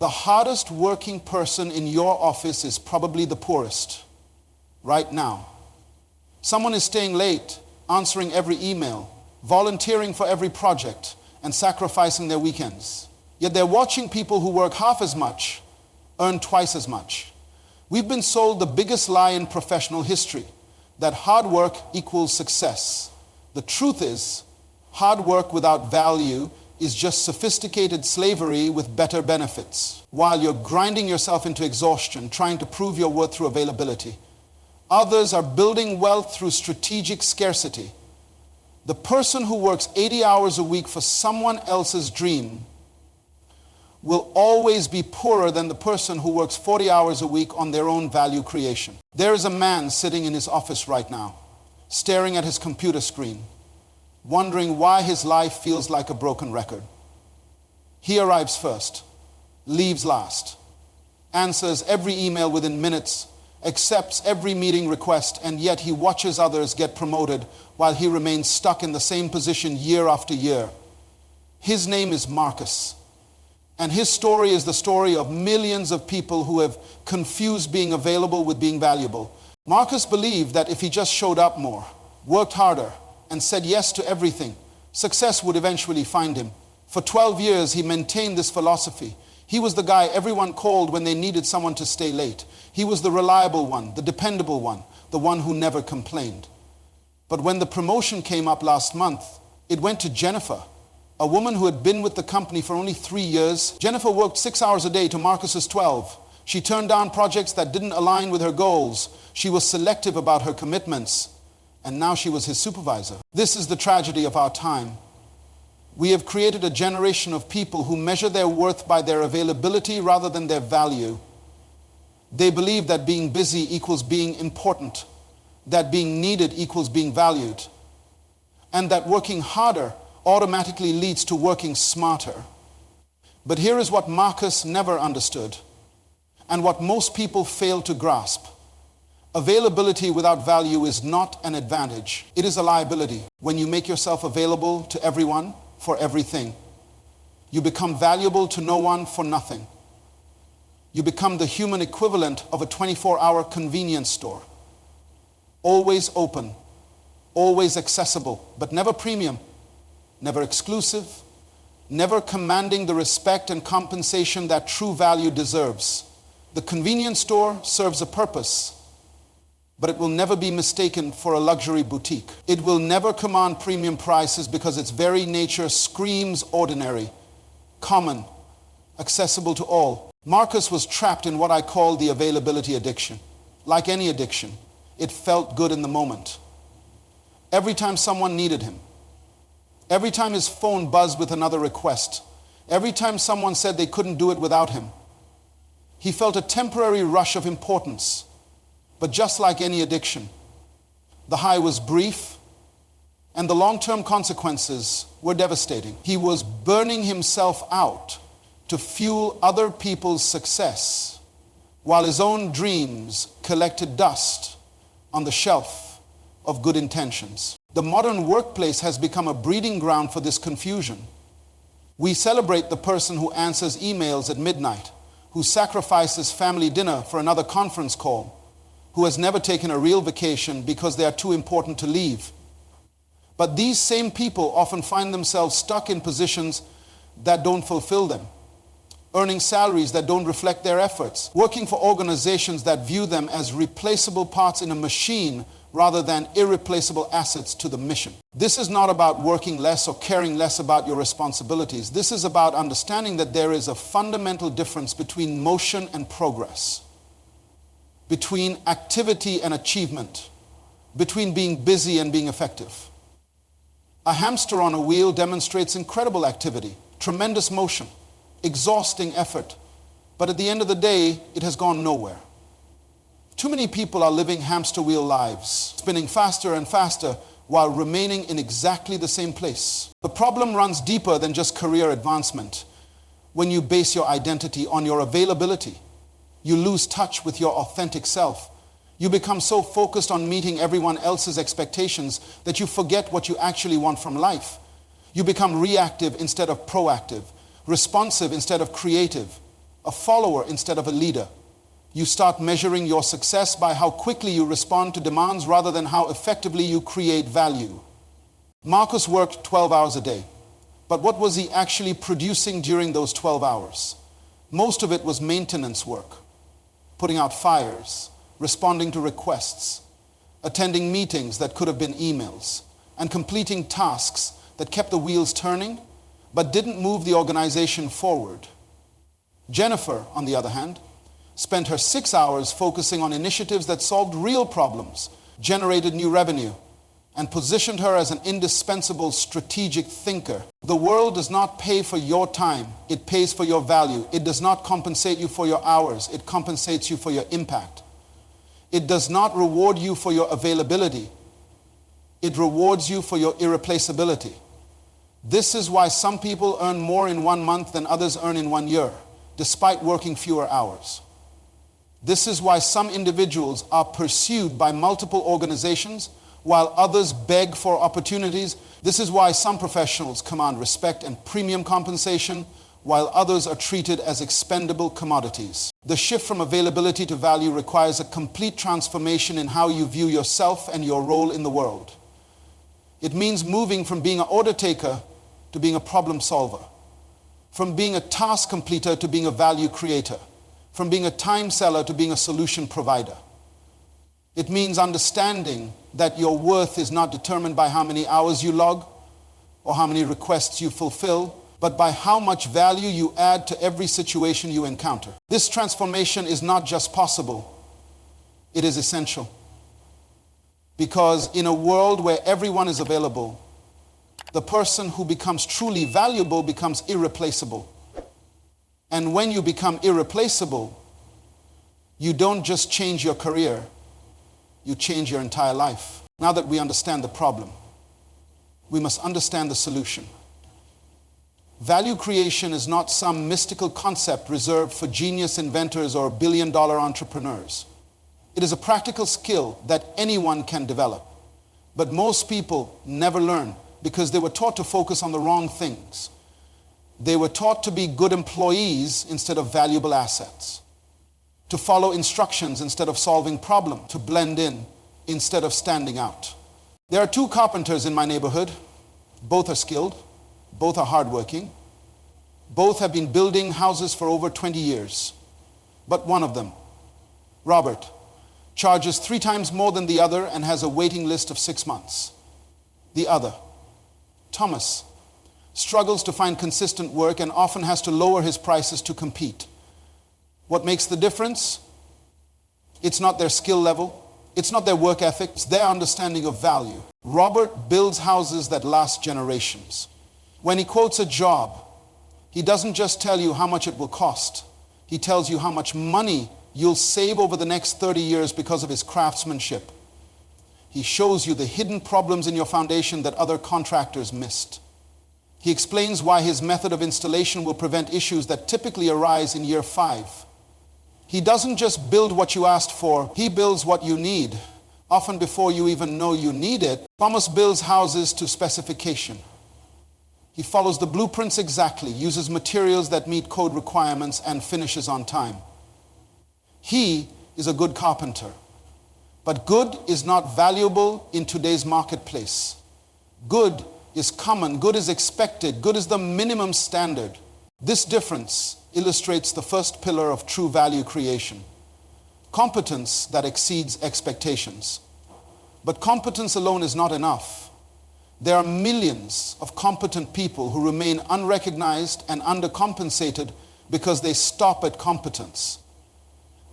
The hardest working person in your office is probably the poorest right now. Someone is staying late, answering every email, volunteering for every project, and sacrificing their weekends. Yet they're watching people who work half as much earn twice as much. We've been sold the biggest lie in professional history, that hard work equals success. The truth is, hard work without value is just sophisticated slavery with better benefits. While you're grinding yourself into exhaustion, trying to prove your worth through availability, others are building wealth through strategic scarcity. The person who works 80 hours a week for someone else's dream will always be poorer than the person who works 40 hours a week on their own value creation. There is a man sitting in his office right now, staring at his computer screen, wondering why his life feels like a broken record. He arrives first, leaves last, answers every email within minutes, accepts every meeting request, and yet he watches others get promoted while he remains stuck in the same position year after year. His name is Marcus, and his story is the story of millions of people who have confused being available with being valuable. Marcus believed that if he just showed up more, worked harder, and said yes to everything, success would eventually find him. For 12 years, he maintained this philosophy. He was the guy everyone called when they needed someone to stay late. He was the reliable one, the dependable one, the one who never complained. But when the promotion came up last month, it went to Jennifer, a woman who had been with the company for only 3 years. Jennifer worked 6 hours a day to Marcus's 12. She turned down projects that didn't align with her goals. She was selective about her commitments. And now she was his supervisor. This is the tragedy of our time. We have created a generation of people who measure their worth by their availability rather than their value. They believe that being busy equals being important, that being needed equals being valued, and that working harder automatically leads to working smarter. But here is what Marcus never understood, and what most people fail to grasp. Availability without value is not an advantage. It is a liability. When you make yourself available to everyone for everything, you become valuable to no one for nothing. You become the human equivalent of a 24-hour convenience store. Always open, always accessible, but never premium, never exclusive, never commanding the respect and compensation that true value deserves. The convenience store serves a purpose, but it will never be mistaken for a luxury boutique. It will never command premium prices because its very nature screams ordinary, common, accessible to all. Marcus was trapped in what I call the availability addiction. Like any addiction, it felt good in the moment. Every time someone needed him, every time his phone buzzed with another request, every time someone said they couldn't do it without him, he felt a temporary rush of importance. But just like any addiction, the high was brief and the long-term consequences were devastating. He was burning himself out to fuel other people's success while his own dreams collected dust on the shelf of good intentions. The modern workplace has become a breeding ground for this confusion. We celebrate the person who answers emails at midnight, who sacrifices family dinner for another conference call, who has never taken a real vacation because they are too important to leave. But these same people often find themselves stuck in positions that don't fulfill them, earning salaries that don't reflect their efforts, working for organizations that view them as replaceable parts in a machine rather than irreplaceable assets to the mission. This is not about working less or caring less about your responsibilities. This is about understanding that there is a fundamental difference between motion and progress, between activity and achievement, between being busy and being effective. A hamster on a wheel demonstrates incredible activity, tremendous motion, exhausting effort, but at the end of the day, it has gone nowhere. Too many people are living hamster wheel lives, spinning faster and faster while remaining in exactly the same place. The problem runs deeper than just career advancement. When you base your identity on your availability, you lose touch with your authentic self. You become so focused on meeting everyone else's expectations that you forget what you actually want from life. You become reactive instead of proactive, responsive instead of creative, a follower instead of a leader. You start measuring your success by how quickly you respond to demands rather than how effectively you create value. Marcus worked 12 hours a day, but what was he actually producing during those 12 hours? Most of it was maintenance work, putting out fires, responding to requests, attending meetings that could have been emails, and completing tasks that kept the wheels turning but didn't move the organization forward. Jennifer, on the other hand, spent her 6 hours focusing on initiatives that solved real problems, generated new revenue, and positioned her as an indispensable strategic thinker. The world does not pay for your time, it pays for your value. It does not compensate you for your hours, it compensates you for your impact. It does not reward you for your availability, it rewards you for your irreplaceability. This is why some people earn more in 1 month than others earn in 1 year, despite working fewer hours. This is why some individuals are pursued by multiple organizations while others beg for opportunities. This is why some professionals command respect and premium compensation while others are treated as expendable commodities. The shift from availability to value requires a complete transformation in how you view yourself and your role in the world. It means moving from being an order taker to being a problem solver, from being a task completer to being a value creator, from being a time seller to being a solution provider. It means understanding that your worth is not determined by how many hours you log or how many requests you fulfill, but by how much value you add to every situation you encounter. This transformation is not just possible, it is essential. Because in a world where everyone is available, the person who becomes truly valuable becomes irreplaceable. And when you become irreplaceable, you don't just change your career, you change your entire life. Now that we understand the problem, we must understand the solution. Value creation is not some mystical concept reserved for genius inventors or billion-dollar entrepreneurs. It is a practical skill that anyone can develop. But most people never learn because they were taught to focus on the wrong things. They were taught to be good employees instead of valuable assets, to follow instructions instead of solving problems, to blend in instead of standing out. There are 2 carpenters in my neighborhood. Both are skilled, both are hardworking, both have been building houses for over 20 years. But one of them, Robert, charges 3 times more than the other and has a waiting list of 6 months. The other, Thomas, struggles to find consistent work and often has to lower his prices to compete. What makes the difference? It's not their skill level, it's not their work ethic, it's their understanding of value. Robert builds houses that last generations. When he quotes a job, he doesn't just tell you how much it will cost. He tells you how much money you'll save over the next 30 years because of his craftsmanship. He shows you the hidden problems in your foundation that other contractors missed. He explains why his method of installation will prevent issues that typically arise in year 5. He doesn't just build what you asked for, he builds what you need, often before you even know you need it. Thomas builds houses to specification. He follows the blueprints exactly, uses materials that meet code requirements, and finishes on time. He is a good carpenter. But good is not valuable in today's marketplace. Good is common, good is expected, good is the minimum standard. This difference illustrates the first pillar of true value creation: competence that exceeds expectations. But competence alone is not enough. There are millions of competent people who remain unrecognized and undercompensated because they stop at competence.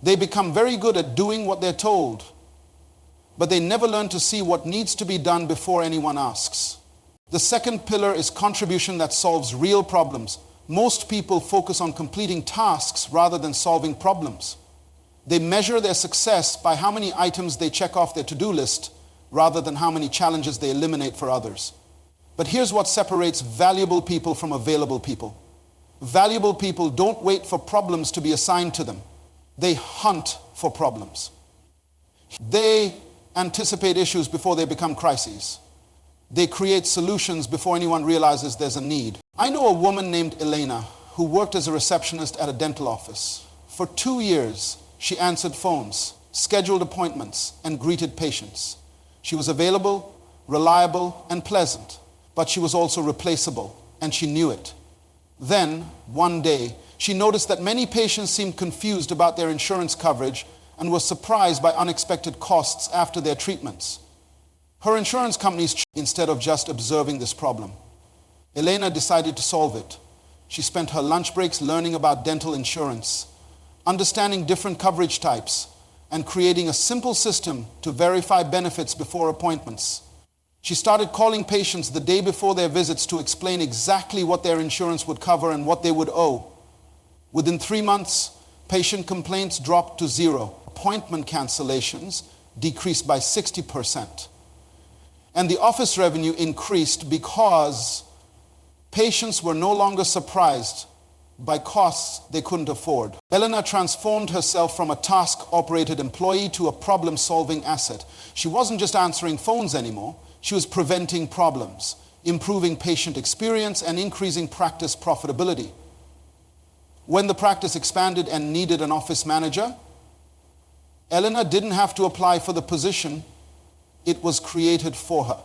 They become very good at doing what they're told, but they never learn to see what needs to be done before anyone asks. The second pillar is contribution that solves real problems. Most people focus on completing tasks rather than solving problems. They measure their success by how many items they check off their to-do list rather than how many challenges they eliminate for others. But here's what separates valuable people from available people. Valuable people don't wait for problems to be assigned to them. They hunt for problems. They anticipate issues before they become crises. They create solutions before anyone realizes there's a need. I know a woman named Elena who worked as a receptionist at a dental office. For 2 years, she answered phones, scheduled appointments, and greeted patients. She was available, reliable, and pleasant, but she was also replaceable, and she knew it. Then, one day, she noticed that many patients seemed confused about their insurance coverage and were surprised by unexpected costs after their treatments. Her insurance companies, instead of just observing this problem, Elena decided to solve it. She spent her lunch breaks learning about dental insurance, understanding different coverage types, and creating a simple system to verify benefits before appointments. She started calling patients the day before their visits to explain exactly what their insurance would cover and what they would owe. Within 3 months, patient complaints dropped to 0. Appointment cancellations decreased by 60%. And the office revenue increased because patients were no longer surprised by costs they couldn't afford. Elena transformed herself from a task-operated employee to a problem-solving asset. She wasn't just answering phones anymore. She was preventing problems, improving patient experience, and increasing practice profitability. When the practice expanded and needed an office manager, Elena didn't have to apply for the position. It was created for her.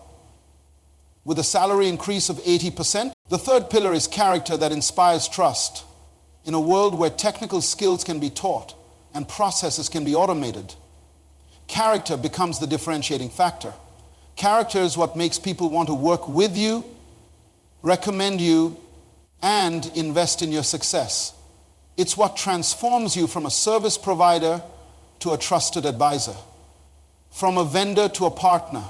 With a salary increase of 80%, the third pillar is character that inspires trust. In a world where technical skills can be taught and processes can be automated, character becomes the differentiating factor. Character is what makes people want to work with you, recommend you, and invest in your success. It's what transforms you from a service provider to a trusted advisor, from a vendor to a partner,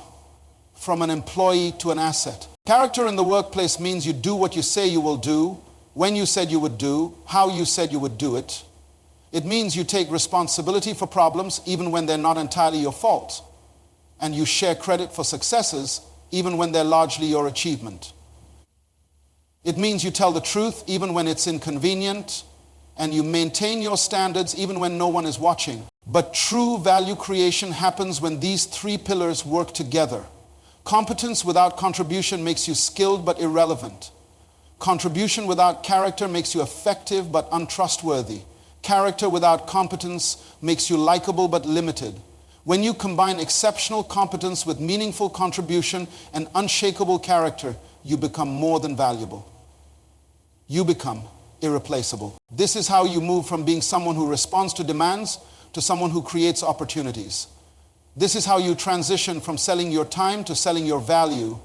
from an employee to an asset. Character in the workplace means you do what you say you will do, when you said you would do, how you said you would do it. It means you take responsibility for problems even when they're not entirely your fault, and you share credit for successes even when they're largely your achievement. It means you tell the truth even when it's inconvenient, and you maintain your standards even when no one is watching. But true value creation happens when these 3 pillars work together. Competence without contribution makes you skilled but irrelevant. Contribution without character makes you effective but untrustworthy. Character without competence makes you likable but limited. When you combine exceptional competence with meaningful contribution and unshakable character, you become more than valuable. You become irreplaceable. This is how you move from being someone who responds to demands to someone who creates opportunities. This is how you transition from selling your time to selling your value.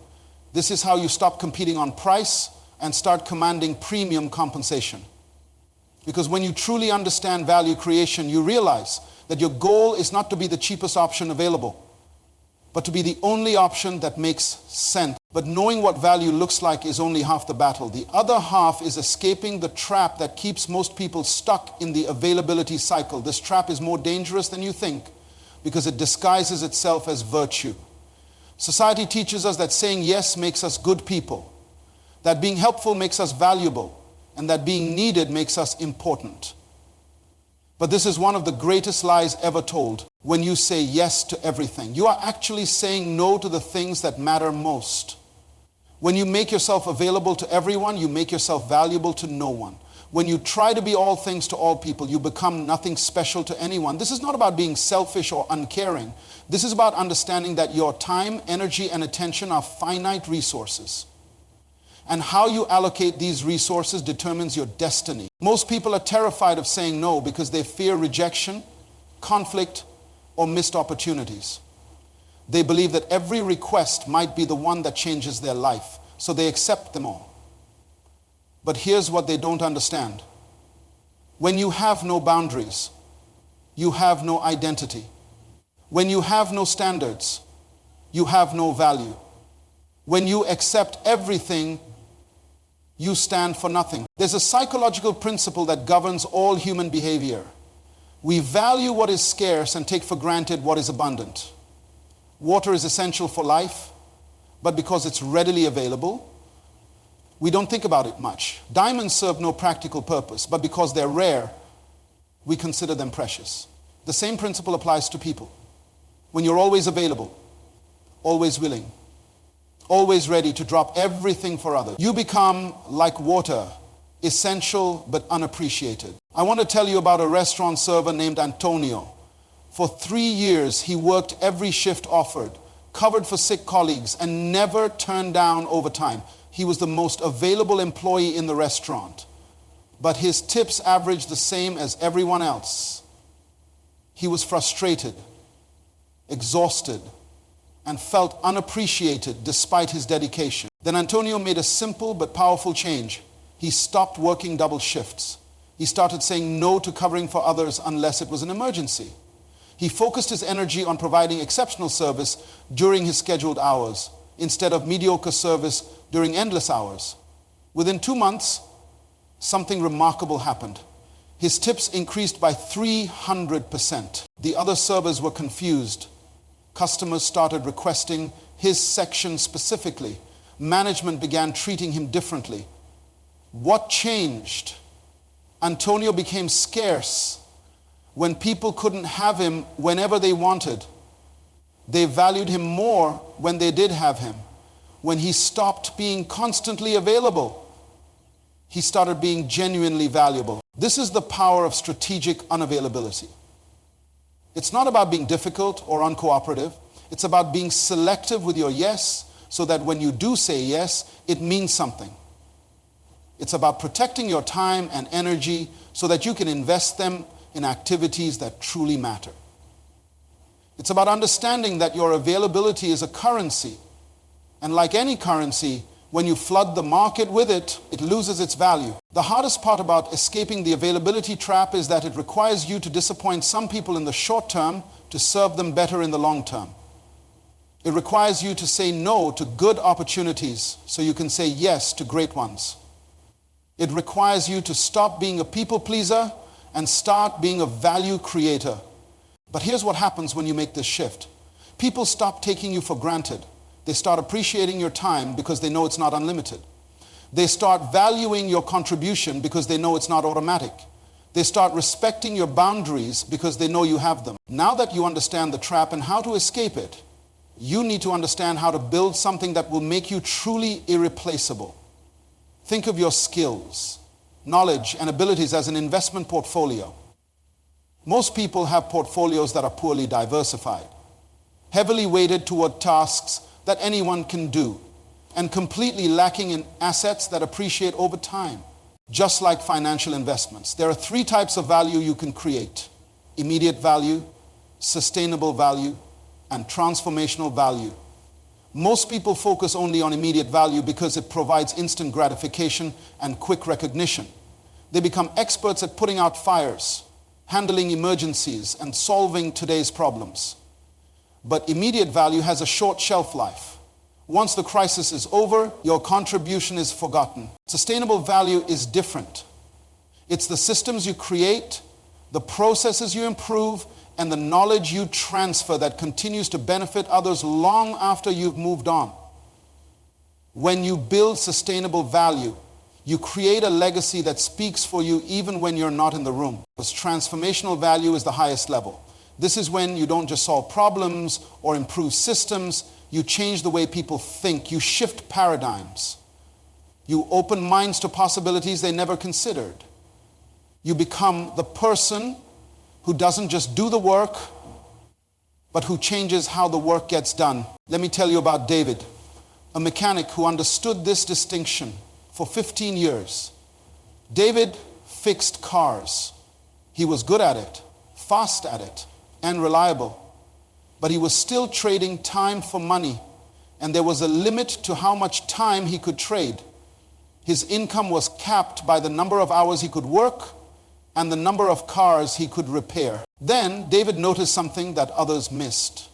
This is how you stop competing on price and start commanding premium compensation. Because when you truly understand value creation, you realize that your goal is not to be the cheapest option available, but to be the only option that makes sense. But knowing what value looks like is only half the battle. The other half is escaping the trap that keeps most people stuck in the availability cycle. This trap is more dangerous than you think because it disguises itself as virtue. Society teaches us that saying yes makes us good people, that being helpful makes us valuable, and that being needed makes us important. But this is one of the greatest lies ever told. When you say yes to everything, you are actually saying no to the things that matter most. When you make yourself available to everyone, you make yourself valuable to no one. When you try to be all things to all people, you become nothing special to anyone. This is not about being selfish or uncaring. This is about understanding that your time, energy, and attention are finite resources. And how you allocate these resources determines your destiny. Most people are terrified of saying no because they fear rejection, conflict, or missed opportunities. They believe that every request might be the one that changes their life, so they accept them all. But here's what they don't understand. When you have no boundaries, you have no identity. When you have no standards, you have no value. When you accept everything, you stand for nothing. There's a psychological principle that governs all human behavior. We value what is scarce and take for granted what is abundant. Water is essential for life, but because it's readily available, we don't think about it much. Diamonds serve no practical purpose, but because they're rare, we consider them precious. The same principle applies to people. When you're always available, always willing, always ready to drop everything for others, you become like water essential but unappreciated. I want to tell you about a restaurant server named Antonio. For 3 years, he worked every shift offered, covered for sick colleagues, and never turned down overtime. He was the most available employee in the restaurant, but his tips averaged the same as everyone else. He was frustrated, exhausted, and felt unappreciated despite his dedication. Then Antonio made a simple but powerful change. He stopped working double shifts. He started saying no to covering for others unless it was an emergency. He focused his energy on providing exceptional service during his scheduled hours instead of mediocre service during endless hours. Within 2 months, something remarkable happened. His tips increased by 300%. The other servers were confused. Customers started requesting his section specifically. Management began treating him differently. What changed? Antonio became scarce. When people couldn't have him whenever they wanted, they valued him more when they did have him. When he stopped being constantly available, he started being genuinely valuable. This is the power of strategic unavailability. It's not about being difficult or uncooperative. It's about being selective with your yes, so that when you do say yes, it means something. It's about protecting your time and energy so that you can invest them in activities that truly matter. It's about understanding that your availability is a currency. And like any currency, when you flood the market with it, it loses its value. The hardest part about escaping the availability trap is that it requires you to disappoint some people in the short term to serve them better in the long term. It requires you to say no to good opportunities so you can say yes to great ones. It requires you to stop being a people pleaser and start being a value creator. But here's what happens when you make this shift. People stop taking you for granted. They start appreciating your time because they know it's not unlimited. They start valuing your contribution because they know it's not automatic. They start respecting your boundaries because they know you have them. Now that you understand the trap and how to escape it, you need to understand how to build something that will make you truly irreplaceable. Think of your skills, knowledge, and abilities as an investment portfolio. Most people have portfolios that are poorly diversified, heavily weighted toward tasks that anyone can do, and completely lacking in assets that appreciate over time. Just like financial investments, there are 3 types of value you can create: immediate value, sustainable value, and transformational value. Most people focus only on immediate value because it provides instant gratification and quick recognition. They become experts at putting out fires, handling emergencies, and solving today's problems. But immediate value has a short shelf life. Once the crisis is over, your contribution is forgotten. Sustainable value is different. It's the systems you create, the processes you improve, and the knowledge you transfer that continues to benefit others long after you've moved on. When you build sustainable value, you create a legacy that speaks for you even when you're not in the room. Because transformational value is the highest level. This is when you don't just solve problems or improve systems, you change the way people think. You shift paradigms. You open minds to possibilities they never considered. You become the person who doesn't just do the work, but who changes how the work gets done. Let me tell you about David, a mechanic who understood this distinction for 15 years. David fixed cars. He was good at it, fast at it, and reliable. But he was still trading time for money, and there was a limit to how much time he could trade. His income was capped by the number of hours he could work and the number of cars he could repair. Then David noticed something that others missed.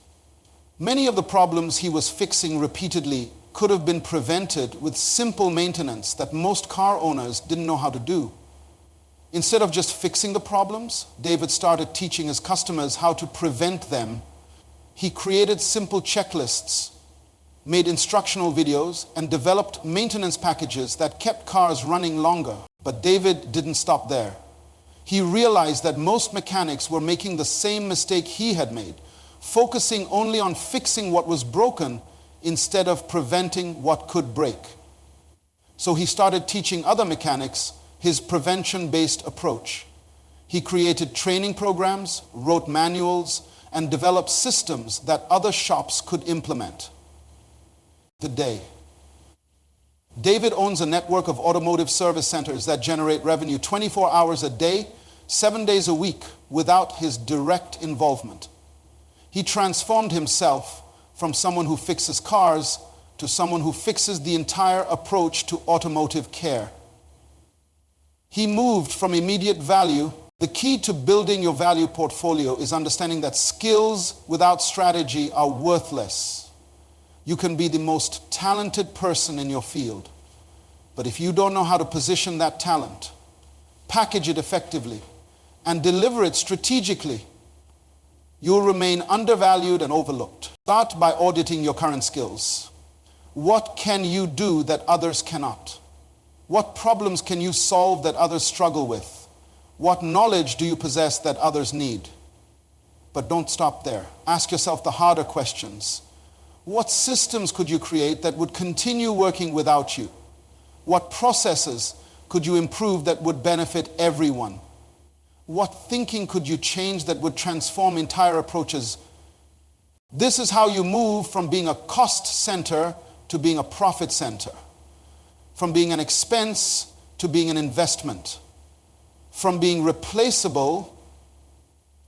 Many of the problems he was fixing repeatedly could have been prevented with simple maintenance that most car owners didn't know how to do. Instead of just fixing the problems, David started teaching his customers how to prevent them. He created simple checklists, made instructional videos, and developed maintenance packages that kept cars running longer. But David didn't stop there. He realized that most mechanics were making the same mistake he had made, focusing only on fixing what was broken instead of preventing what could break. So he started teaching other mechanics his prevention-based approach. He created training programs, wrote manuals, and developed systems that other shops could implement. Today, David owns a network of automotive service centers that generate revenue 24 hours a day, 7 days a week, without his direct involvement. He transformed himself from someone who fixes cars to someone who fixes the entire approach to automotive care. He moved from immediate value. The key to building your value portfolio is understanding that skills without strategy are worthless. You can be the most talented person in your field, but if you don't know how to position that talent, package it effectively, and deliver it strategically, you'll remain undervalued and overlooked. Start by auditing your current skills. What can you do that others cannot? What problems can you solve that others struggle with? What knowledge do you possess that others need? But don't stop there. Ask yourself the harder questions. What systems could you create that would continue working without you? What processes could you improve that would benefit everyone? What thinking could you change that would transform entire approaches? This is how you move from being a cost center to being a profit center. From being an expense to being an investment. From being replaceable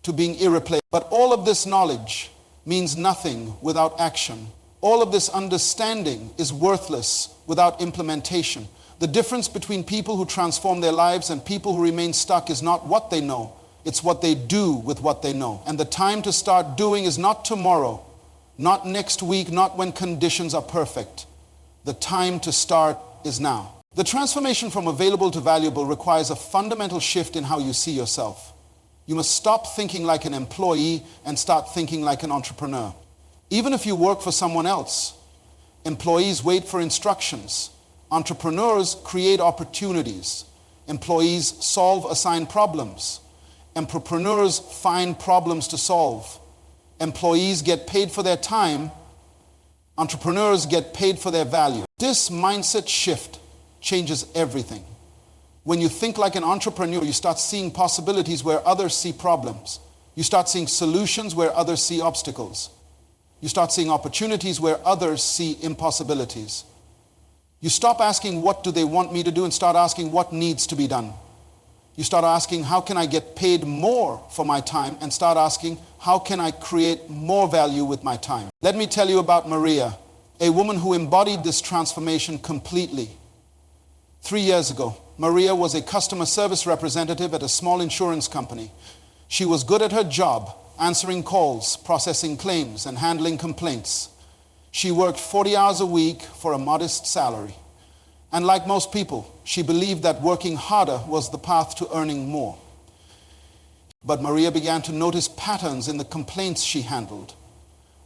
to being irreplaceable. But all of this knowledge means nothing without action. All of this understanding is worthless without implementation. The difference between people who transform their lives and people who remain stuck is not what they know, it's what they do with what they know. And the time to start doing is not tomorrow, not next week, not when conditions are perfect. The time to start is now. The transformation from available to valuable requires a fundamental shift in how you see yourself. You must stop thinking like an employee and start thinking like an entrepreneur. Even if you work for someone else, employees wait for instructions. Entrepreneurs create opportunities. Employees solve assigned problems. Entrepreneurs find problems to solve. Employees get paid for their time. Entrepreneurs get paid for their value. This mindset shift changes everything. When you think like an entrepreneur, you start seeing possibilities where others see problems. You start seeing solutions where others see obstacles. You start seeing opportunities where others see impossibilities. You stop asking, what do they want me to do, and start asking, what needs to be done. You start asking, how can I get paid more for my time, and start asking, how can I create more value with my time? Let me tell you about Maria, a woman who embodied this transformation completely. 3 years ago, Maria was a customer service representative at a small insurance company. She was good at her job, answering calls, processing claims, and handling complaints. She worked 40 hours a week for a modest salary. And like most people, she believed that working harder was the path to earning more. But Maria began to notice patterns in the complaints she handled.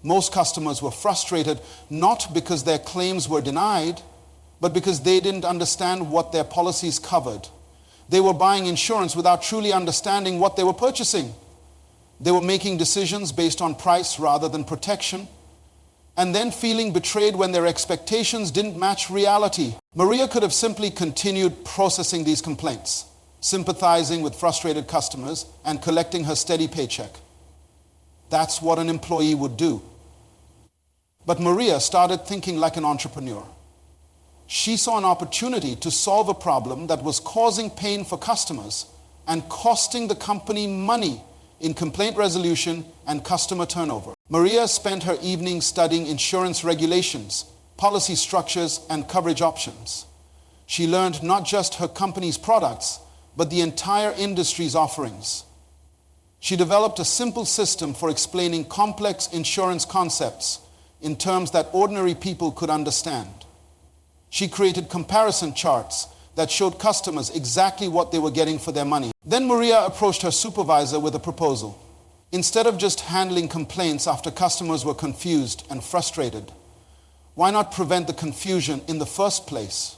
Most customers were frustrated not because their claims were denied, but because they didn't understand what their policies covered. They were buying insurance without truly understanding what they were purchasing. They were making decisions based on price rather than protection, and then feeling betrayed when their expectations didn't match reality. Maria could have simply continued processing these complaints, sympathizing with frustrated customers, and collecting her steady paycheck. That's what an employee would do. But Maria started thinking like an entrepreneur. She saw an opportunity to solve a problem that was causing pain for customers and costing the company money in complaint resolution and customer turnover. Maria spent her evenings studying insurance regulations, policy structures, and coverage options. She learned not just her company's products, but the entire industry's offerings. She developed a simple system for explaining complex insurance concepts in terms that ordinary people could understand. She created comparison charts that showed customers exactly what they were getting for their money. Then Maria approached her supervisor with a proposal. Instead of just handling complaints after customers were confused and frustrated, why not prevent the confusion in the first place?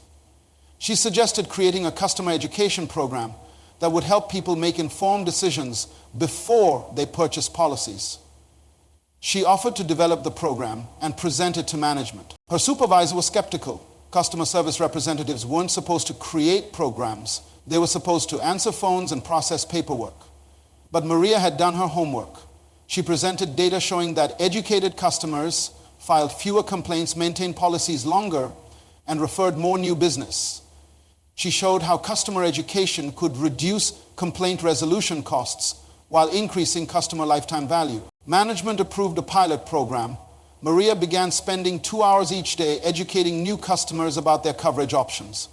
She suggested creating a customer education program that would help people make informed decisions before they purchase policies. She offered to develop the program and present it to management. Her supervisor was skeptical. Customer service representatives weren't supposed to create programs. They were supposed to answer phones and process paperwork. But Maria had done her homework. She presented data showing that educated customers filed fewer complaints, maintained policies longer, and referred more new business. She showed how customer education could reduce complaint resolution costs while increasing customer lifetime value. Management approved a pilot program. Maria began spending 2 hours each day educating new customers about their coverage options.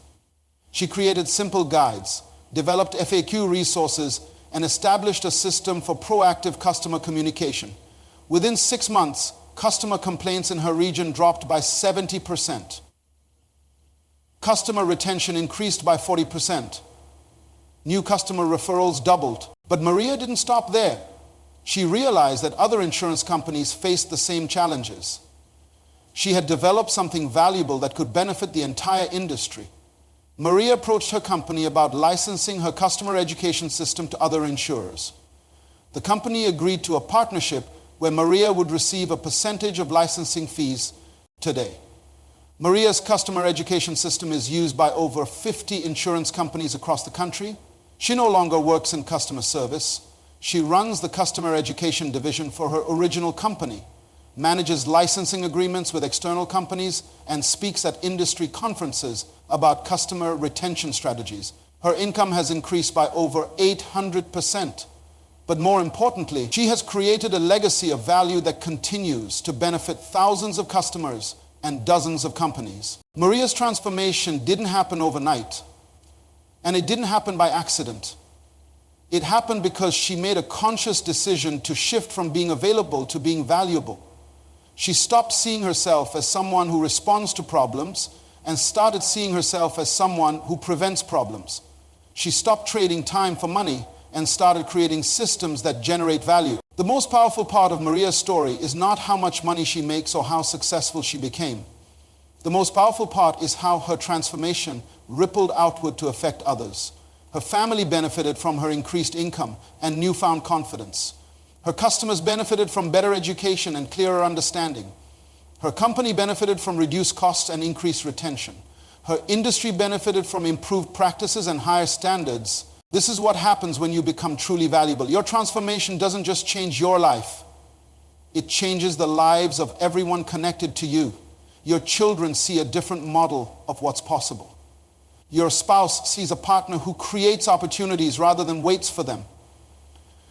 She created simple guides, developed FAQ resources, and established a system for proactive customer communication. Within 6 months, customer complaints in her region dropped by 70%. Customer retention increased by 40%. New customer referrals doubled. But Maria didn't stop there. She realized that other insurance companies faced the same challenges. She had developed something valuable that could benefit the entire industry. Maria approached her company about licensing her customer education system to other insurers. The company agreed to a partnership where Maria would receive a percentage of licensing fees today. Maria's customer education system is used by over 50 insurance companies across the country. She no longer works in customer service. She runs the customer education division for her original company, manages licensing agreements with external companies, and speaks at industry conferences about customer retention strategies. Her income has increased by over 800%. But more importantly, she has created a legacy of value that continues to benefit thousands of customers and dozens of companies. Maria's transformation didn't happen overnight, and it didn't happen by accident. It happened because she made a conscious decision to shift from being available to being valuable. She stopped seeing herself as someone who responds to problems and started seeing herself as someone who prevents problems. She stopped trading time for money and started creating systems that generate value. The most powerful part of Maria's story is not how much money she makes or how successful she became. The most powerful part is how her transformation rippled outward to affect others. Her family benefited from her increased income and newfound confidence. Her customers benefited from better education and clearer understanding. Her company benefited from reduced costs and increased retention. Her industry benefited from improved practices and higher standards. This is what happens when you become truly valuable. Your transformation doesn't just change your life. It changes the lives of everyone connected to you. Your children see a different model of what's possible. Your spouse sees a partner who creates opportunities rather than waits for them.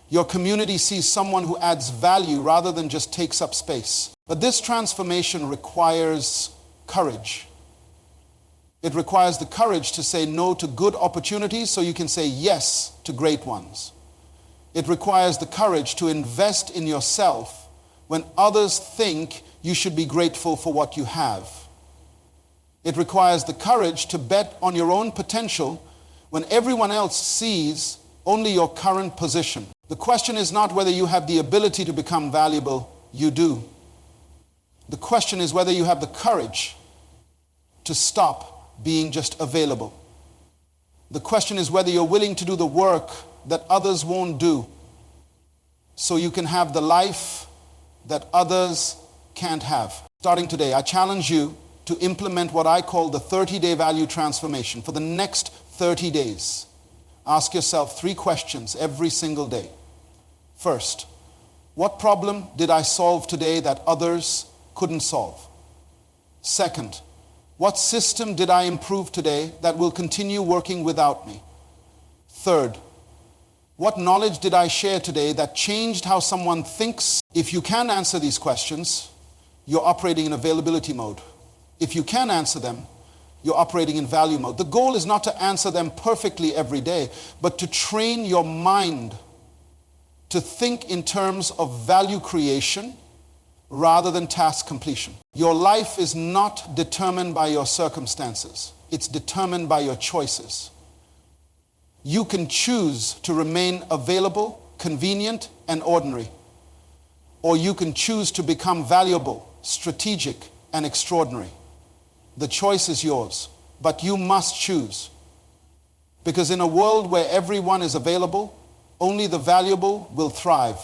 Your community sees someone who adds value rather than just takes up space. But this transformation requires courage. It requires the courage to say no to good opportunities so you can say yes to great ones. It requires the courage to invest in yourself when others think you should be grateful for what you have. It requires the courage to bet on your own potential when everyone else sees only your current position. The question is not whether you have the ability to become valuable. You do. The question is whether you have the courage to stop being just available. The question is whether you're willing to do the work that others won't do so you can have the life that others can't have. Starting today, I challenge you to implement what I call the 30-day value transformation. For the next 30 days, ask yourself 3 questions every single day. First, what problem did I solve today that others couldn't solve? Second, what system did I improve today that will continue working without me? Third, what knowledge did I share today that changed how someone thinks? If you can answer these questions, you're operating in availability mode. If you can answer them, you're operating in value mode. The goal is not to answer them perfectly every day, but to train your mind to think in terms of value creation rather than task completion. Your life is not determined by your circumstances. It's determined by your choices. You can choose to remain available, convenient, and ordinary. Or you can choose to become valuable, strategic, and extraordinary. The choice is yours, but you must choose. Because in a world where everyone is available, only the valuable will thrive.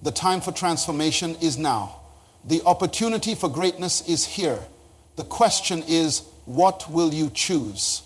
The time for transformation is now. The opportunity for greatness is here. The question is, what will you choose?